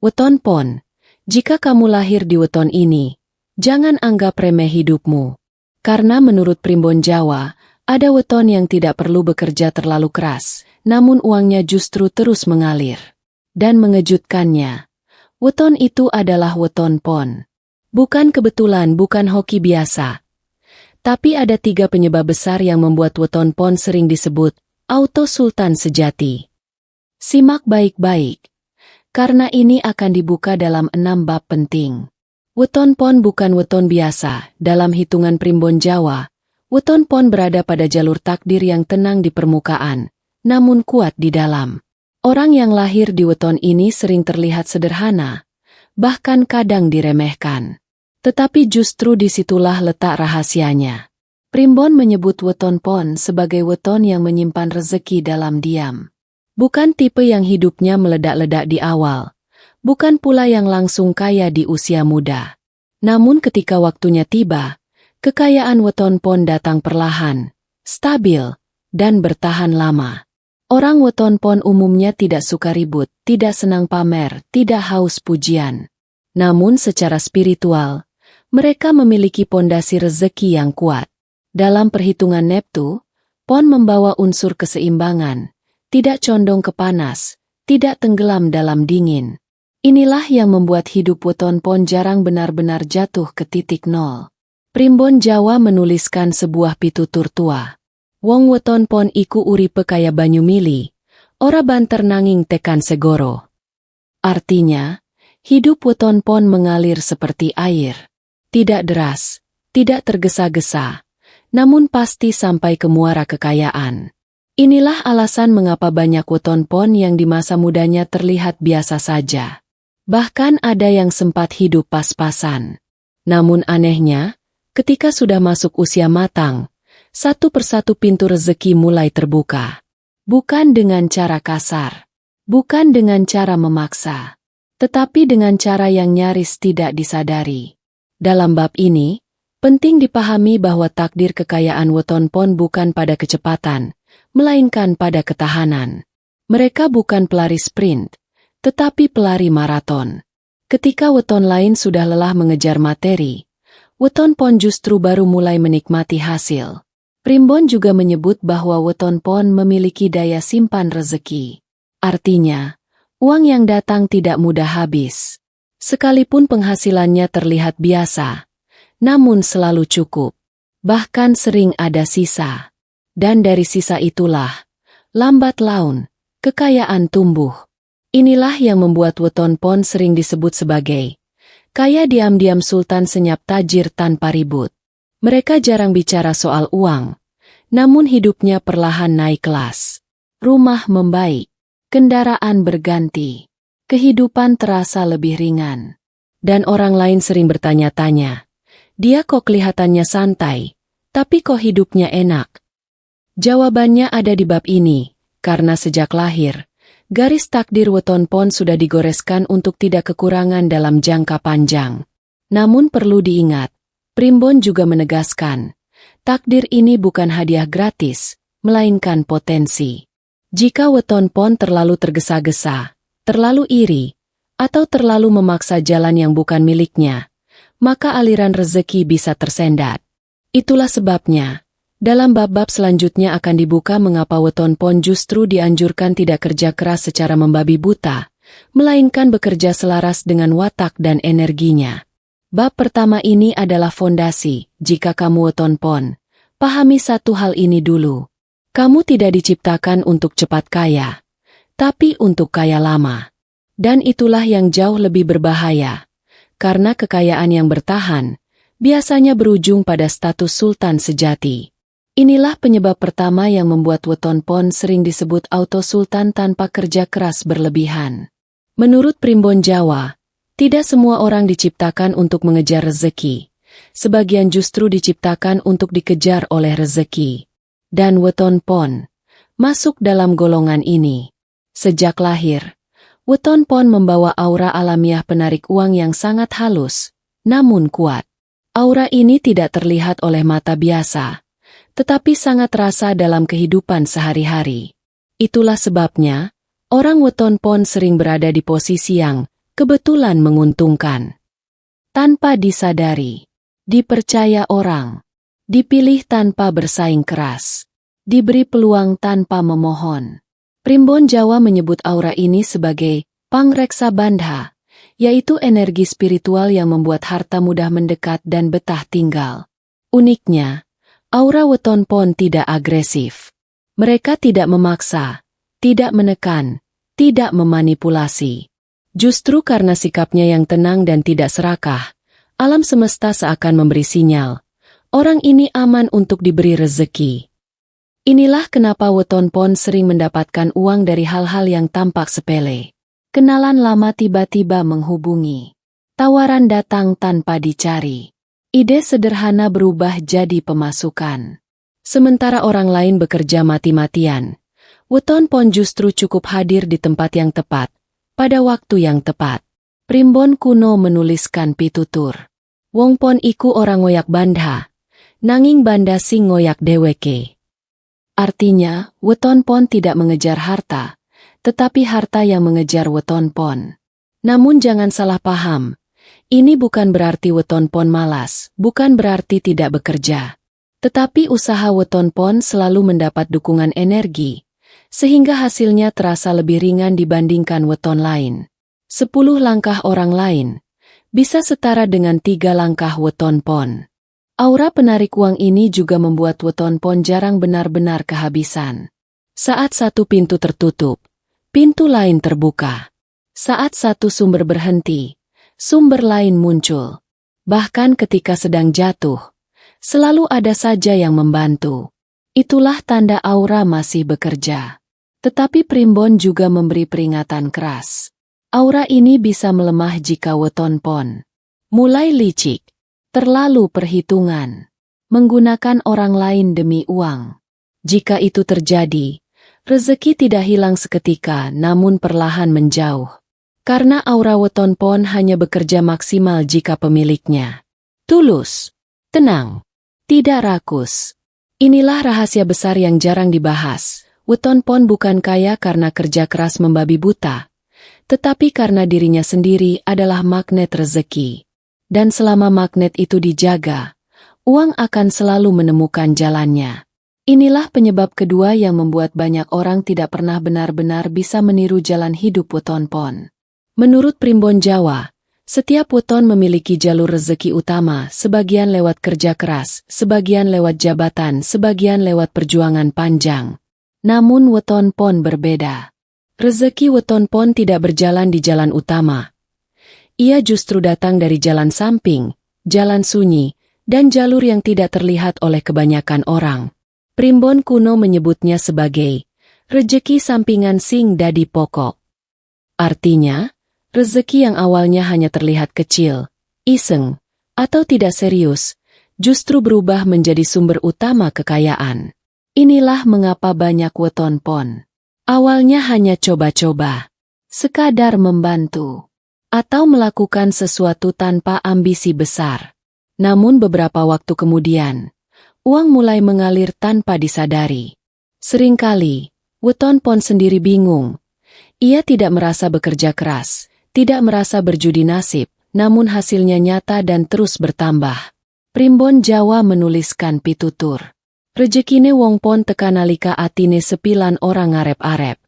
Weton Pon, jika kamu lahir di weton ini, jangan anggap remeh hidupmu. Karena menurut primbon Jawa, ada weton yang tidak perlu bekerja terlalu keras, namun uangnya justru terus mengalir. Dan mengejutkannya, weton itu adalah weton Pon. Bukan kebetulan, bukan hoki biasa. Tapi ada 3 penyebab besar yang membuat weton Pon sering disebut auto sultan sejati. Simak baik-baik, karena ini akan dibuka dalam 6 bab penting. Weton Pon bukan weton biasa. Dalam hitungan primbon Jawa, weton Pon berada pada jalur takdir yang tenang di permukaan, namun kuat di dalam. Orang yang lahir di weton ini sering terlihat sederhana, bahkan kadang diremehkan. Tetapi justru disitulah letak rahasianya. Primbon menyebut weton Pon sebagai weton yang menyimpan rezeki dalam diam. Bukan tipe yang hidupnya meledak-ledak di awal. Bukan pula yang langsung kaya di usia muda. Namun ketika waktunya tiba, kekayaan weton Pon datang perlahan, stabil, dan bertahan lama. Orang weton Pon umumnya tidak suka ribut, tidak senang pamer, tidak haus pujian. Namun secara spiritual, mereka memiliki pondasi rezeki yang kuat. Dalam perhitungan Neptu, Pon membawa unsur keseimbangan, tidak condong ke panas, tidak tenggelam dalam dingin. Inilah yang membuat hidup weton Pon jarang benar-benar jatuh ke titik nol. Primbon Jawa menuliskan sebuah pitutur tua. Wong weton Pon iku uripe kaya banyu mili, ora banter nanging tekan segoro. Artinya, hidup weton Pon mengalir seperti air. Tidak deras, tidak tergesa-gesa, namun pasti sampai ke muara kekayaan. Inilah alasan mengapa banyak weton Pon yang di masa mudanya terlihat biasa saja. Bahkan ada yang sempat hidup pas-pasan. Namun anehnya, ketika sudah masuk usia matang, satu persatu pintu rezeki mulai terbuka. Bukan dengan cara kasar, bukan dengan cara memaksa, tetapi dengan cara yang nyaris tidak disadari. Dalam bab ini, penting dipahami bahwa takdir kekayaan weton Pon bukan pada kecepatan, melainkan pada ketahanan. Mereka bukan pelari sprint, tetapi pelari maraton. Ketika weton lain sudah lelah mengejar materi, weton Pon justru baru mulai menikmati hasil. Primbon juga menyebut bahwa weton Pon memiliki daya simpan rezeki. Artinya, uang yang datang tidak mudah habis. Sekalipun penghasilannya terlihat biasa, namun selalu cukup. Bahkan sering ada sisa. Dan dari sisa itulah, lambat laun, kekayaan tumbuh. Inilah yang membuat weton Pon sering disebut sebagai kaya diam-diam sultan senyap tajir tanpa ribut. Mereka jarang bicara soal uang, namun hidupnya perlahan naik kelas. Rumah membaik, kendaraan berganti, kehidupan terasa lebih ringan. Dan orang lain sering bertanya-tanya, dia kok kelihatannya santai, tapi kok hidupnya enak? Jawabannya ada di bab ini, karena sejak lahir, garis takdir weton Pon sudah digoreskan untuk tidak kekurangan dalam jangka panjang. Namun perlu diingat, Primbon juga menegaskan, takdir ini bukan hadiah gratis, melainkan potensi. Jika weton Pon terlalu tergesa-gesa, terlalu iri, atau terlalu memaksa jalan yang bukan miliknya, maka aliran rezeki bisa tersendat. Itulah sebabnya, dalam bab-bab selanjutnya akan dibuka mengapa weton Pon justru dianjurkan tidak kerja keras secara membabi buta, melainkan bekerja selaras dengan watak dan energinya. Bab pertama ini adalah fondasi. Jika kamu weton Pon, pahami satu hal ini dulu. Kamu tidak diciptakan untuk cepat kaya, tapi untuk kaya lama. Dan itulah yang jauh lebih berbahaya, karena kekayaan yang bertahan biasanya berujung pada status sultan sejati. Inilah penyebab pertama yang membuat weton Pon sering disebut auto sultan tanpa kerja keras berlebihan. Menurut Primbon Jawa, tidak semua orang diciptakan untuk mengejar rezeki. Sebagian justru diciptakan untuk dikejar oleh rezeki. Dan weton Pon masuk dalam golongan ini. Sejak lahir, weton Pon membawa aura alamiah penarik uang yang sangat halus, namun kuat. Aura ini tidak terlihat oleh mata biasa, tetapi sangat terasa dalam kehidupan sehari-hari. Itulah sebabnya, orang weton Pon sering berada di posisi yang Kebetulan menguntungkan. Tanpa disadari. Dipercaya orang. Dipilih tanpa bersaing keras. Diberi peluang tanpa memohon. Primbon Jawa menyebut aura ini sebagai Pangreksa Bandha, yaitu energi spiritual yang membuat harta mudah mendekat dan betah tinggal. Uniknya, aura Weton Pon tidak agresif. Mereka tidak memaksa, tidak menekan, tidak memanipulasi. Justru karena sikapnya yang tenang dan tidak serakah, alam semesta seakan memberi sinyal. Orang ini aman untuk diberi rezeki. Inilah kenapa Weton Pon sering mendapatkan uang dari hal-hal yang tampak sepele. Kenalan lama tiba-tiba menghubungi. Tawaran datang tanpa dicari. Ide sederhana berubah jadi pemasukan. Sementara orang lain bekerja mati-matian, Weton Pon justru cukup hadir di tempat yang tepat, pada waktu yang tepat. Primbon kuno menuliskan pitutur. Wong Pon iku orang ngoyak bandha, nanging banda sing ngoyak deweke. Artinya, Weton Pon tidak mengejar harta, tetapi harta yang mengejar Weton Pon. Namun jangan salah paham, ini bukan berarti Weton Pon malas, bukan berarti tidak bekerja. Tetapi usaha Weton Pon selalu mendapat dukungan energi, sehingga hasilnya terasa lebih ringan dibandingkan weton lain. 10 langkah orang lain bisa setara dengan 3 langkah Weton Pon. Aura penarik uang ini juga membuat Weton Pon jarang benar-benar kehabisan. Saat satu pintu tertutup, pintu lain terbuka. Saat satu sumber berhenti, sumber lain muncul. Bahkan ketika sedang jatuh, selalu ada saja yang membantu. Itulah tanda aura masih bekerja. Tetapi Primbon juga memberi peringatan keras. Aura ini bisa melemah jika Weton Pon mulai licik, terlalu perhitungan, menggunakan orang lain demi uang. Jika itu terjadi, rezeki tidak hilang seketika namun perlahan menjauh. Karena aura Weton Pon hanya bekerja maksimal jika pemiliknya tulus, tenang, tidak rakus. Inilah rahasia besar yang jarang dibahas. Weton Pon bukan kaya karena kerja keras membabi buta, tetapi karena dirinya sendiri adalah magnet rezeki. Dan selama magnet itu dijaga, uang akan selalu menemukan jalannya. Inilah penyebab kedua yang membuat banyak orang tidak pernah benar-benar bisa meniru jalan hidup Weton Pon. Menurut Primbon Jawa, setiap weton memiliki jalur rezeki utama, sebagian lewat kerja keras, sebagian lewat jabatan, sebagian lewat perjuangan panjang. Namun Weton Pon berbeda. Rezeki Weton Pon tidak berjalan di jalan utama. Ia justru datang dari jalan samping, jalan sunyi, dan jalur yang tidak terlihat oleh kebanyakan orang. Primbon kuno menyebutnya sebagai rezeki sampingan sing dadi pokok. Artinya, rezeki yang awalnya hanya terlihat kecil, iseng, atau tidak serius, justru berubah menjadi sumber utama kekayaan. Inilah mengapa banyak Weton Pon awalnya hanya coba-coba, sekadar membantu, atau melakukan sesuatu tanpa ambisi besar. Namun beberapa waktu kemudian, uang mulai mengalir tanpa disadari. Seringkali, Weton Pon sendiri bingung. Ia tidak merasa bekerja keras, tidak merasa berjudi nasib, namun hasilnya nyata dan terus bertambah. Primbon Jawa menuliskan pitutur. Rejekine wong pon tekanalika atine sepilan orang ngarep-arep.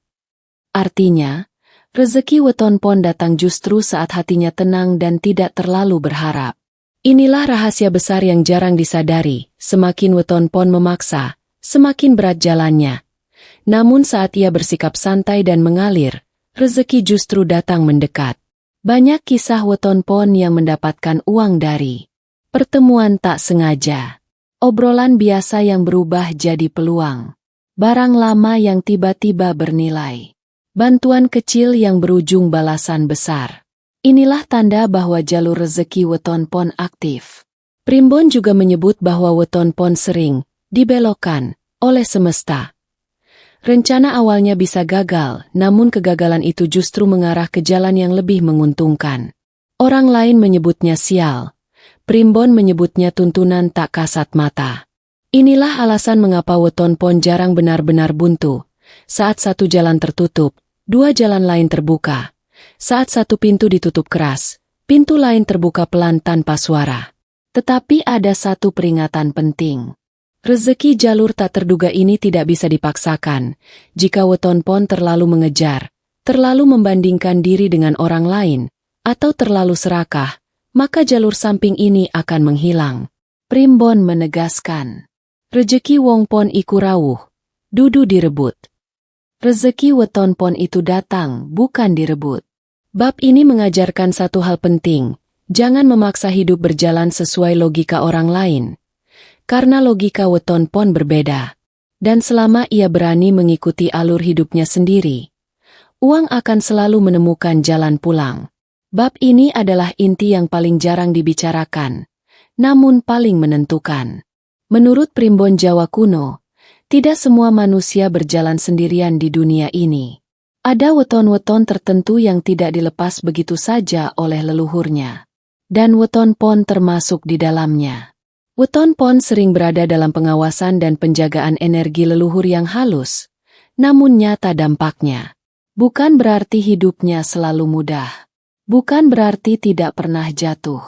Artinya, rezeki Weton Pon datang justru saat hatinya tenang dan tidak terlalu berharap. Inilah rahasia besar yang jarang disadari, semakin Weton Pon memaksa, semakin berat jalannya. Namun saat ia bersikap santai dan mengalir, rezeki justru datang mendekat. Banyak kisah Weton Pon yang mendapatkan uang dari pertemuan tak sengaja, obrolan biasa yang berubah jadi peluang, barang lama yang tiba-tiba bernilai, bantuan kecil yang berujung balasan besar. Inilah tanda bahwa jalur rezeki Weton Pon aktif. Primbon juga menyebut bahwa Weton Pon sering dibelokkan oleh semesta. Rencana awalnya bisa gagal, namun kegagalan itu justru mengarah ke jalan yang lebih menguntungkan. Orang lain menyebutnya sial. Primbon menyebutnya tuntunan tak kasat mata. Inilah alasan mengapa Weton Pon jarang benar-benar buntu. Saat satu jalan tertutup, dua jalan lain terbuka. Saat satu pintu ditutup keras, pintu lain terbuka pelan tanpa suara. Tetapi ada satu peringatan penting. Rezeki jalur tak terduga ini tidak bisa dipaksakan. Jika weton pon terlalu mengejar, terlalu membandingkan diri dengan orang lain, atau terlalu serakah, maka jalur samping ini akan menghilang. Primbon menegaskan. Rezeki wong pon iku rawuh, dudu direbut. Rezeki weton pon itu datang, bukan direbut. Bab ini mengajarkan satu hal penting, jangan memaksa hidup berjalan sesuai logika orang lain. Karena logika weton pon berbeda. Dan selama ia berani mengikuti alur hidupnya sendiri, uang akan selalu menemukan jalan pulang. Bab ini adalah inti yang paling jarang dibicarakan, namun paling menentukan. Menurut primbon Jawa kuno, tidak semua manusia berjalan sendirian di dunia ini. Ada weton-weton tertentu yang tidak dilepas begitu saja oleh leluhurnya. Dan weton pon termasuk di dalamnya. Weton pon sering berada dalam pengawasan dan penjagaan energi leluhur yang halus, namun nyata dampaknya. Bukan berarti hidupnya selalu mudah. Bukan berarti tidak pernah jatuh.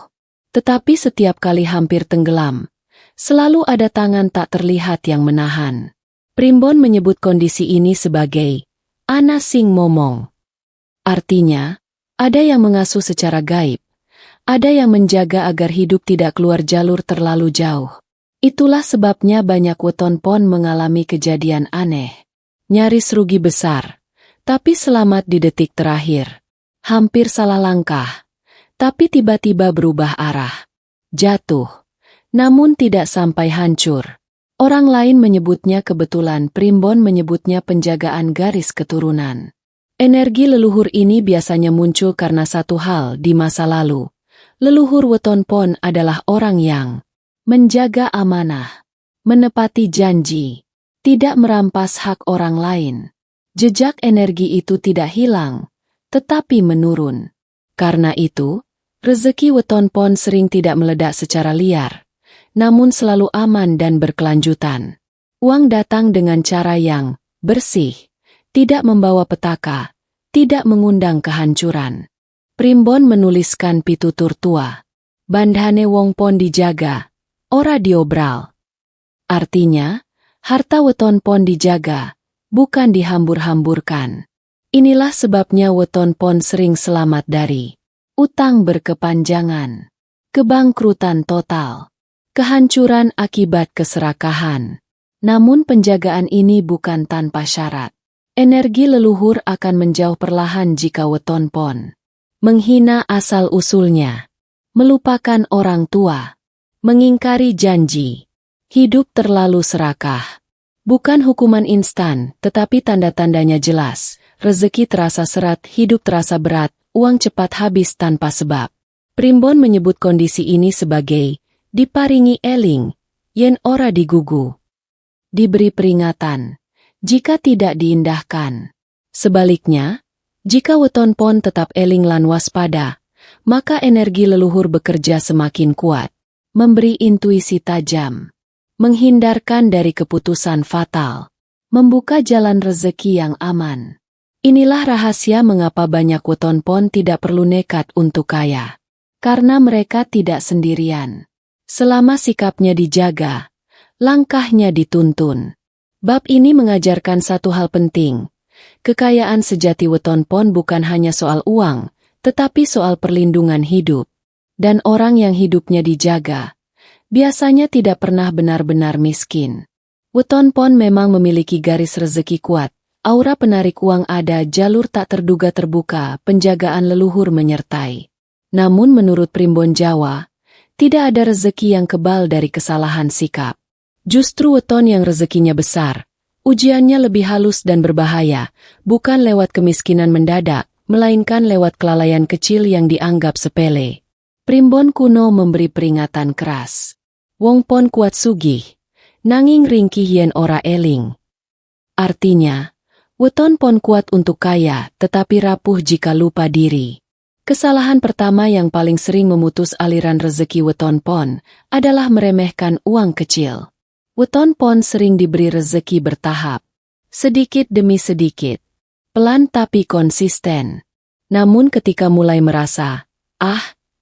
Tetapi setiap kali hampir tenggelam, selalu ada tangan tak terlihat yang menahan. Primbon menyebut kondisi ini sebagai ana sing momong. Artinya, ada yang mengasuh secara gaib, ada yang menjaga agar hidup tidak keluar jalur terlalu jauh. Itulah sebabnya banyak weton pon mengalami kejadian aneh. Nyaris rugi besar, tapi selamat di detik terakhir. Hampir salah langkah, tapi tiba-tiba berubah arah. Jatuh, namun tidak sampai hancur. Orang lain menyebutnya kebetulan, primbon menyebutnya penjagaan garis keturunan. Energi leluhur ini biasanya muncul karena satu hal di masa lalu. Leluhur weton pon adalah orang yang menjaga amanah, menepati janji, tidak merampas hak orang lain. Jejak energi itu tidak hilang, tetapi menurun. Karena itu, rezeki weton pon sering tidak meledak secara liar, namun selalu aman dan berkelanjutan. Uang datang dengan cara yang bersih, tidak membawa petaka, tidak mengundang kehancuran. Primbon menuliskan pitutur tua. Bandhane wong pon dijaga, ora diobral. Artinya, harta weton pon dijaga, bukan dihambur-hamburkan. Inilah sebabnya weton pon sering selamat dari utang berkepanjangan, kebangkrutan total, kehancuran akibat keserakahan. Namun penjagaan ini bukan tanpa syarat. Energi leluhur akan menjauh perlahan jika weton pon menghina asal-usulnya, melupakan orang tua, mengingkari janji, hidup terlalu serakah. Bukan hukuman instan, tetapi tanda-tandanya jelas. Rezeki terasa serat, hidup terasa berat, uang cepat habis tanpa sebab. Primbon menyebut kondisi ini sebagai diparingi eling, yen ora digugu. Diberi peringatan, jika tidak diindahkan. Sebaliknya, jika weton pon tetap eling lan waspada, maka energi leluhur bekerja semakin kuat, memberi intuisi tajam, menghindarkan dari keputusan fatal, membuka jalan rezeki yang aman. Inilah rahasia mengapa banyak weton pon tidak perlu nekat untuk kaya. Karena mereka tidak sendirian. Selama sikapnya dijaga, langkahnya dituntun. Bab ini mengajarkan satu hal penting. Kekayaan sejati weton pon bukan hanya soal uang, tetapi soal perlindungan hidup. Dan orang yang hidupnya dijaga, biasanya tidak pernah benar-benar miskin. Weton pon memang memiliki garis rezeki kuat. Aura penarik uang ada, jalur tak terduga terbuka, penjagaan leluhur menyertai. Namun menurut primbon Jawa, tidak ada rezeki yang kebal dari kesalahan sikap. Justru weton yang rezekinya besar, ujiannya lebih halus dan berbahaya, bukan lewat kemiskinan mendadak, melainkan lewat kelalaian kecil yang dianggap sepele. Primbon kuno memberi peringatan keras. Wong pon kuat sugih, nanging ringkih yen ora eling. Artinya, weton pon kuat untuk kaya, tetapi rapuh jika lupa diri. Kesalahan pertama yang paling sering memutus aliran rezeki weton pon adalah meremehkan uang kecil. Weton pon sering diberi rezeki bertahap, sedikit demi sedikit, pelan tapi konsisten. Namun ketika mulai merasa,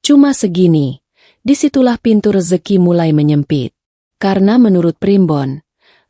cuma segini, disitulah pintu rezeki mulai menyempit. Karena menurut Primbon,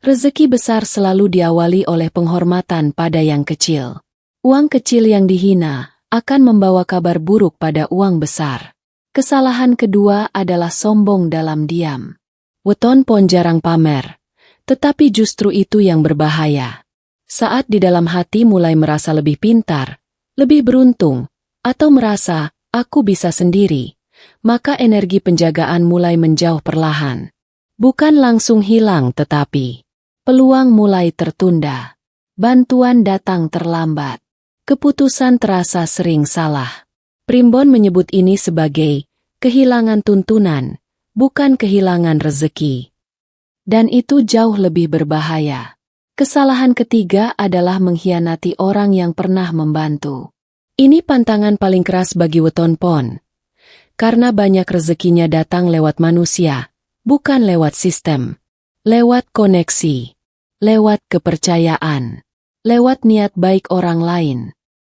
rezeki besar selalu diawali oleh penghormatan pada yang kecil. Uang kecil yang dihina akan membawa kabar buruk pada uang besar. Kesalahan kedua adalah sombong dalam diam. Weton Pon jarang pamer, tetapi justru itu yang berbahaya. Saat di dalam hati mulai merasa lebih pintar, lebih beruntung, atau merasa, aku bisa sendiri, maka energi penjagaan mulai menjauh perlahan. Bukan langsung hilang tetapi peluang mulai tertunda. Bantuan datang terlambat. Keputusan terasa sering salah. Primbon menyebut ini sebagai kehilangan tuntunan, bukan kehilangan rezeki. Dan itu jauh lebih berbahaya. Kesalahan ketiga adalah mengkhianati orang yang pernah membantu. Ini pantangan paling keras bagi Weton Pon. Karena banyak rezekinya datang lewat manusia, bukan lewat sistem. Lewat koneksi. Lewat kepercayaan. Lewat niat baik orang lain.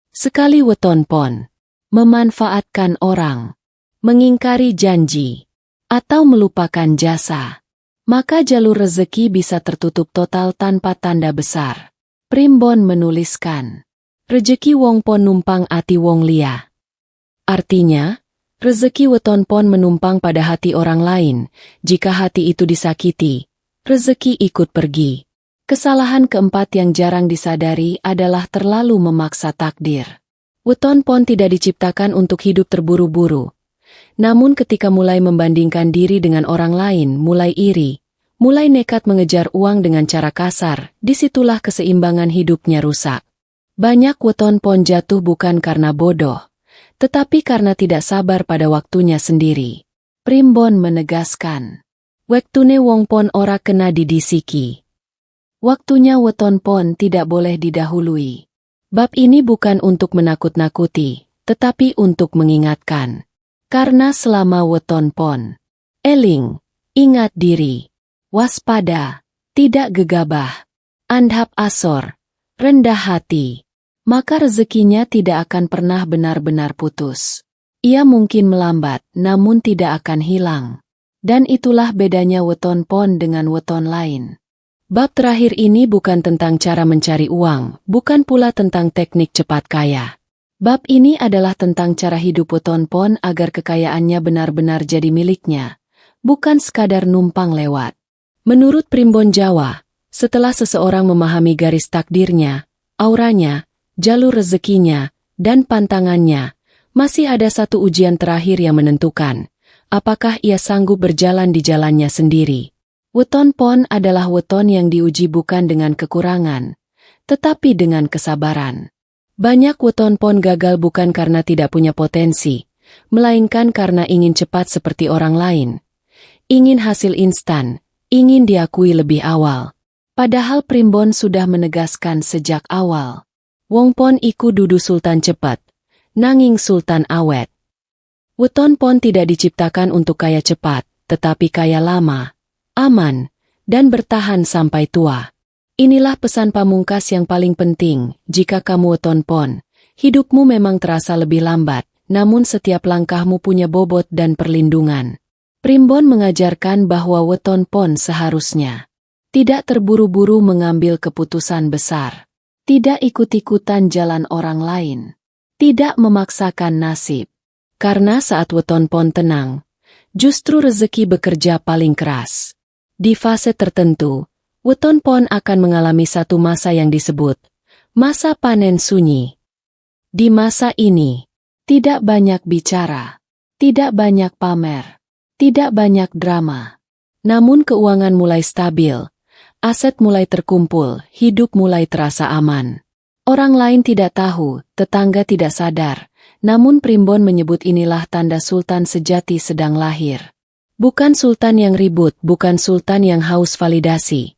Sekali Weton Pon memanfaatkan orang, mengingkari janji, atau melupakan jasa, maka jalur rezeki bisa tertutup total tanpa tanda besar. Primbon menuliskan, rezeki wong pon numpang ati wong liya. Artinya, rezeki Weton Pon menumpang pada hati orang lain. Jika hati itu disakiti, rezeki ikut pergi. Kesalahan keempat yang jarang disadari adalah terlalu memaksa takdir. Weton Pon tidak diciptakan untuk hidup terburu-buru. Namun ketika mulai membandingkan diri dengan orang lain, mulai iri, mulai nekat mengejar uang dengan cara kasar, disitulah keseimbangan hidupnya rusak. Banyak Weton Pon jatuh bukan karena bodoh, tetapi karena tidak sabar pada waktunya sendiri. Primbon menegaskan, wektune wong pon ora kena didisiki. Waktunya Weton Pon tidak boleh didahului. Bab ini bukan untuk menakut-nakuti, tetapi untuk mengingatkan. Karena selama Weton Pon eling, ingat diri, waspada, tidak gegabah, andhap asor, rendah hati, maka rezekinya tidak akan pernah benar-benar putus. Ia mungkin melambat, namun tidak akan hilang. Dan itulah bedanya Weton Pon dengan weton lain. Bab terakhir ini bukan tentang cara mencari uang, bukan pula tentang teknik cepat kaya. Bab ini adalah tentang cara hidup Weton Pon agar kekayaannya benar-benar jadi miliknya, bukan sekadar numpang lewat. Menurut Primbon Jawa, setelah seseorang memahami garis takdirnya, auranya, jalur rezekinya, dan pantangannya, masih ada satu ujian terakhir yang menentukan, apakah ia sanggup berjalan di jalannya sendiri. Weton Pon adalah weton yang diuji bukan dengan kekurangan, tetapi dengan kesabaran. Banyak Weton Pon gagal bukan karena tidak punya potensi, melainkan karena ingin cepat seperti orang lain. Ingin hasil instan, ingin diakui lebih awal. Padahal Primbon sudah menegaskan sejak awal. Wong Pon iku dudu sultan cepat, nanging sultan awet. Weton Pon tidak diciptakan untuk kaya cepat, tetapi kaya lama, aman, dan bertahan sampai tua. Inilah pesan pamungkas yang paling penting. Jika kamu Weton Pon, hidupmu memang terasa lebih lambat, namun setiap langkahmu punya bobot dan perlindungan. Primbon mengajarkan bahwa Weton Pon seharusnya tidak terburu-buru mengambil keputusan besar. Tidak ikut-ikutan jalan orang lain. Tidak memaksakan nasib. Karena saat Weton Pon tenang, justru rezeki bekerja paling keras. Di fase tertentu, Weton Pon akan mengalami satu masa yang disebut masa panen sunyi. Di masa ini, tidak banyak bicara, tidak banyak pamer, tidak banyak drama. Namun keuangan mulai stabil. Aset mulai terkumpul, hidup mulai terasa aman. Orang lain tidak tahu, tetangga tidak sadar, namun Primbon menyebut inilah tanda sultan sejati sedang lahir. Bukan sultan yang ribut, bukan sultan yang haus validasi,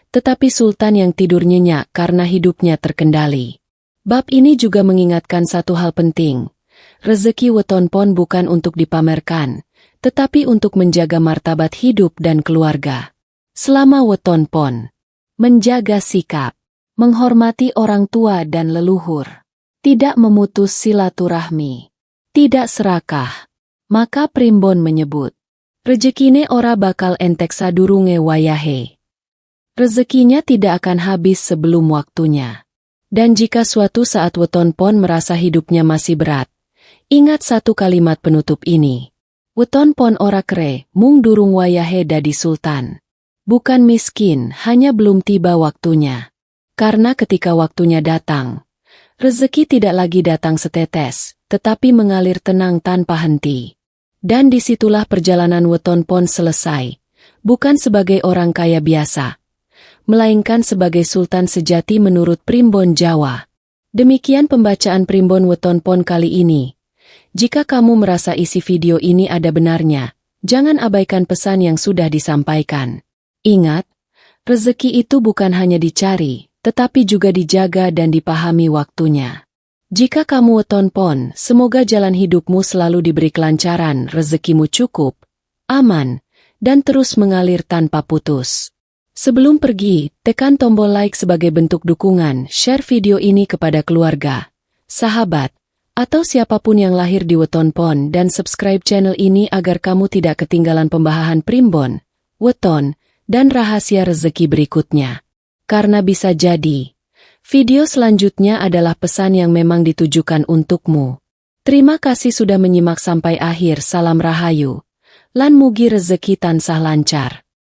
tetapi sultan yang tidur nyenyak karena hidupnya terkendali. Bab ini juga mengingatkan satu hal penting. Rezeki Weton Pon bukan untuk dipamerkan, tetapi untuk menjaga martabat hidup dan keluarga. Selama Weton Pon menjaga sikap, menghormati orang tua dan leluhur, tidak memutus silaturahmi, tidak serakah. Maka primbon menyebut, rezekine ora bakal entek sadurunge wayahe. Rezekinya tidak akan habis sebelum waktunya. Dan jika suatu saat weton pon merasa hidupnya masih berat, ingat satu kalimat penutup ini. Weton pon ora kere, mung durung wayahe dadi sultan. Bukan miskin, hanya belum tiba waktunya. Karena ketika waktunya datang, rezeki tidak lagi datang setetes, tetapi mengalir tenang tanpa henti. Dan disitulah perjalanan weton pon selesai, bukan sebagai orang kaya biasa, melainkan sebagai sultan sejati menurut primbon Jawa. Demikian pembacaan primbon weton pon kali ini. Jika kamu merasa isi video ini ada benarnya, jangan abaikan pesan yang sudah disampaikan. Ingat, rezeki itu bukan hanya dicari, tetapi juga dijaga dan dipahami waktunya. Jika kamu weton pon, semoga jalan hidupmu selalu diberi kelancaran, rezekimu cukup, aman, dan terus mengalir tanpa putus. Sebelum pergi, tekan tombol like sebagai bentuk dukungan, share video ini kepada keluarga, sahabat, atau siapapun yang lahir di weton pon dan subscribe channel ini agar kamu tidak ketinggalan pembahasan primbon, weton, dan rahasia rezeki berikutnya. Karena bisa jadi video selanjutnya adalah pesan yang memang ditujukan untukmu. Terima kasih sudah menyimak sampai akhir. Salam rahayu. Lan mugi rezeki tansah lancar.